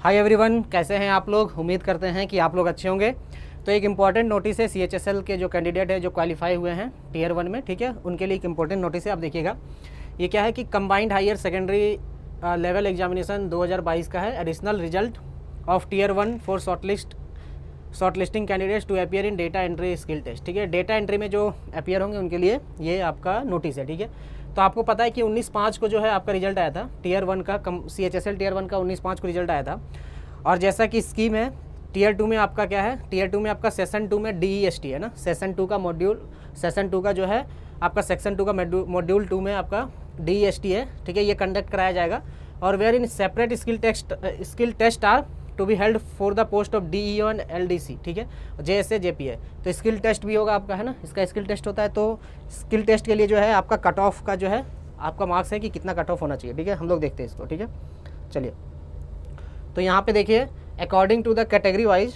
Hi everyone, कैसे हैं आप लोग। उम्मीद करते हैं कि आप लोग अच्छे होंगे। तो एक इम्पॉर्टेंट नोटिस है CHSL के जो कैंडिडेट है जो क्वालिफाई हुए हैं टीयर 1 में, ठीक है, उनके लिए एक इम्पॉर्टेंट नोटिस है। आप देखिएगा, ये क्या है कि combined higher secondary level examination 2022 का है। Additional result of tier 1 for shortlisting candidates to appear in data entry skill test, ठीक है। डेटा एंट्री में जो अपीयर होंगे उनके लिए ये आपका नोटिस है, ठीक है। तो आपको पता है कि 19/5 को जो है आपका रिजल्ट आया था टीयर 1 का, CHSL टीयर 1 का 19/5 को रिजल्ट आया था। और जैसा कि स्कीम है, टीयर 2 में आपका क्या है, टीयर 2 में आपका सेशन 2 में DEST है ना, सेशन 2 का मॉड्यूल, सेशन 2 का जो है आपका सेक्शन 2 का मॉड्यूल 2 में आपका DEST है, ठीक है। ये कंडक्ट कराया जाएगा और wherein separate skill test are to be held for the post of DEO and LDC, ठीक है, JSA JPA। तो स्किल टेस्ट भी होगा आपका, है ना, इसका स्किल टेस्ट होता है। तो स्किल टेस्ट के लिए जो है आपका कट ऑफ का जो है आपका मार्क्स है कि कितना कट ऑफ होना चाहिए, ठीक है। हम लोग देखते हैं इसको, ठीक है। चलिए, तो यहाँ पे देखिए, according to the category wise,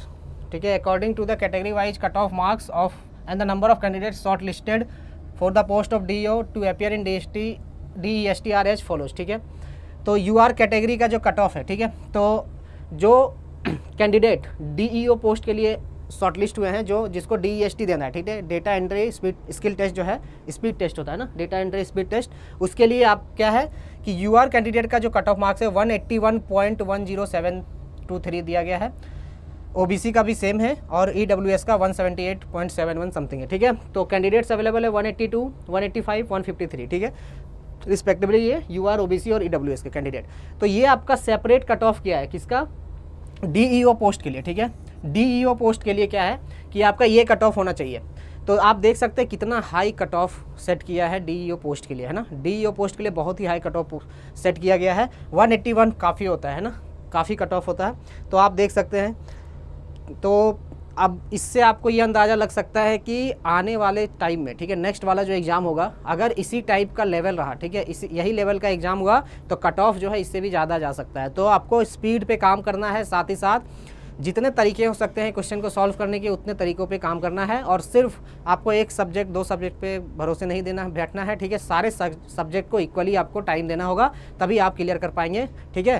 ठीक है, according to the category wise cut off marks of and the number of candidates shortlisted for the post of DEO to appear in DEST are as follows, ठीक है। तो UR category का जो cut off है, ठीक है, तो जो कैंडिडेट DEO पोस्ट के लिए शॉर्टलिस्ट हुए हैं, जो जिसको DEST देना है, ठीक है, डेटा एंट्री स्किल टेस्ट जो है, स्पीड टेस्ट होता है ना, डेटा एंट्री स्पीड टेस्ट, उसके लिए आप क्या है कि UR कैंडिडेट का जो कट ऑफ मार्क्स है 181.10723 दिया गया है। OBC का भी सेम है और EWS का 178.71 समथिंग है, ठीक है। तो कैंडिडेट्स अवेलेबल है 182, 185, 153, ठीक है, रिस्पेक्टिवली ये UR, OBC और EWS के कैंडिडेट। तो ये आपका सेपरेट कट ऑफ किया है किसका, DEO पोस्ट के लिए, ठीक है। DEO पोस्ट के लिए क्या है कि आपका ये कट ऑफ होना चाहिए। तो आप देख सकते हैं कितना हाई कट ऑफ सेट किया है DEO पोस्ट के लिए, है ना। DEO पोस्ट के लिए बहुत ही हाई कट ऑफ सेट किया गया है। 181 काफ़ी होता है ना, काफ़ी कट ऑफ होता है। तो आप देख सकते हैं, तो अब इससे आपको ये अंदाज़ा लग सकता है कि आने वाले टाइम में, ठीक है, नेक्स्ट वाला जो एग्ज़ाम होगा अगर इसी टाइप का लेवल रहा, ठीक है, यही लेवल का एग्ज़ाम हुआ तो कट ऑफ जो है इससे भी ज़्यादा जा सकता है। तो आपको स्पीड पे काम करना है, साथ ही साथ जितने तरीके हो सकते हैं क्वेश्चन को सॉल्व करने के उतने तरीक़ों पे काम करना है। और सिर्फ आपको एक सब्जेक्ट, 2 सब्जेक्ट पे भरोसे नहीं देना, बैठना है, ठीक है। सारे सब्जेक्ट को इक्वली आपको टाइम देना होगा, तभी आप क्लियर कर पाएंगे, ठीक है।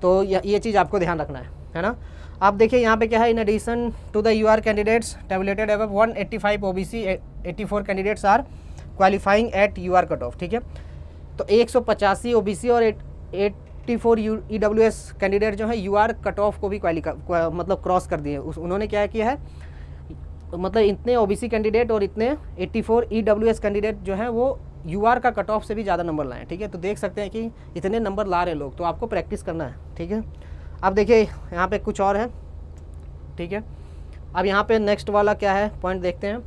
तो ये चीज़ आपको ध्यान रखना है ना। आप देखिए यहाँ पे क्या है, in addition to the UR candidates tabulated above 185 OBC, 84 candidates are qualifying at UR cut off, ठीक है। तो 185 OBC और 84 EWS कैंडिडेट जो है UR कट ऑफ को भी मतलब क्रॉस कर दिए। उन्होंने क्या किया है, मतलब इतने OBC कैंडिडेट और इतने 84 EWS कैंडिडेट जो है वो UR का कट ऑफ से भी ज़्यादा नंबर लाए, ठीक है। तो देख सकते हैं कि इतने नंबर ला रहे लोग, तो आपको प्रैक्टिस करना है, ठीक है। अब देखिए यहाँ पे कुछ और है, ठीक है। अब यहाँ पे नेक्स्ट वाला क्या है पॉइंट देखते हैं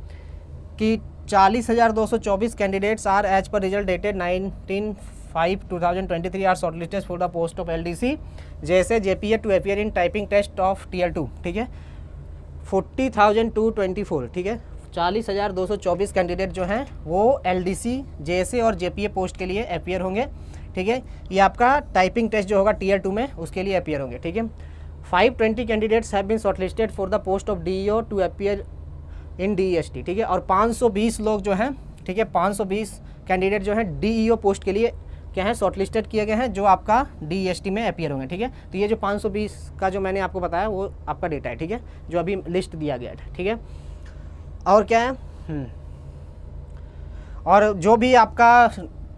कि 40,224 candidates are as per result dated 19/5/2023 are shortlisted for the post of LDC JSA JPA to appear in typing test of tier 2, ठीक है। 40,224, ठीक है, 40,224 कैंडिडेट जो हैं वो LDC JSA और JPA पोस्ट के लिए अपीयर होंगे, ठीक है। ये आपका टाइपिंग टेस्ट जो होगा टीयर 2 में उसके लिए अपीयर होंगे, ठीक है। 520 candidates have been shortlisted for the post of DEO to appear in DEST, ठीक है। और 520 लोग जो हैं, ठीक है, 520 कैंडिडेट जो हैं DEO पोस्ट के लिए क्या है, शॉर्टलिस्टेड किए गए हैं, जो आपका DEST में अपीयर होंगे, ठीक है। तो ये जो 520 का जो मैंने आपको बताया वो आपका डेटा है, ठीक है, जो अभी लिस्ट दिया गया है, ठीक है। और क्या है, और जो भी आपका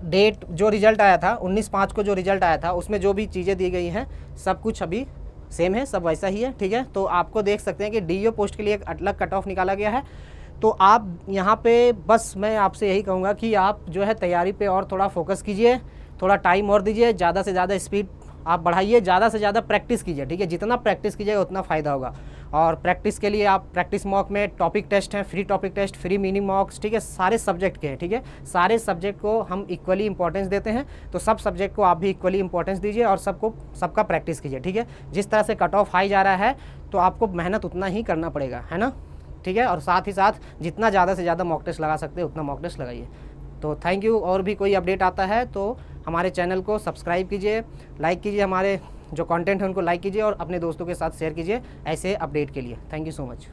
डेट जो रिज़ल्ट आया था 19/5 को जो रिज़ल्ट आया था उसमें जो भी चीज़ें दी गई हैं सब कुछ अभी सेम है, सब वैसा ही है, ठीक है। तो आपको देख सकते हैं कि DEO पोस्ट के लिए एक अलग कट ऑफ निकाला गया है। तो आप यहाँ पे बस मैं आपसे यही कहूँगा कि आप जो है तैयारी पे और थोड़ा फोकस कीजिए, थोड़ा टाइम और दीजिए, ज़्यादा से ज़्यादा स्पीड आप बढ़ाइए, ज़्यादा से ज़्यादा प्रैक्टिस कीजिए, ठीक है। जितना प्रैक्टिस कीजिएगा उतना फ़ायदा होगा। और प्रैक्टिस के लिए आप प्रैक्टिस मॉक में टॉपिक टेस्ट हैं, free topic test, free mini mocks, ठीक है, सारे सब्जेक्ट के हैं, ठीक है। सारे सब्जेक्ट को हम इक्वली इंपॉर्टेंस देते हैं, तो सब सब्जेक्ट को आप भी इक्वली इंपॉर्टेंस दीजिए और सबका प्रैक्टिस कीजिए, ठीक है। जिस तरह से कट ऑफ हाई जा रहा है तो आपको मेहनत उतना ही करना पड़ेगा, है ना, ठीक है। और साथ ही साथ जितना ज़्यादा से ज़्यादा मॉक टेस्ट लगा सकते हैं उतना मॉक टेस्ट लगाइए। तो थैंक यू। और भी कोई अपडेट आता है तो हमारे चैनल को सब्सक्राइब कीजिए, लाइक कीजिए, हमारे जो कंटेंट है उनको लाइक कीजिए और अपने दोस्तों के साथ शेयर कीजिए ऐसे अपडेट के लिए। Thank you so much.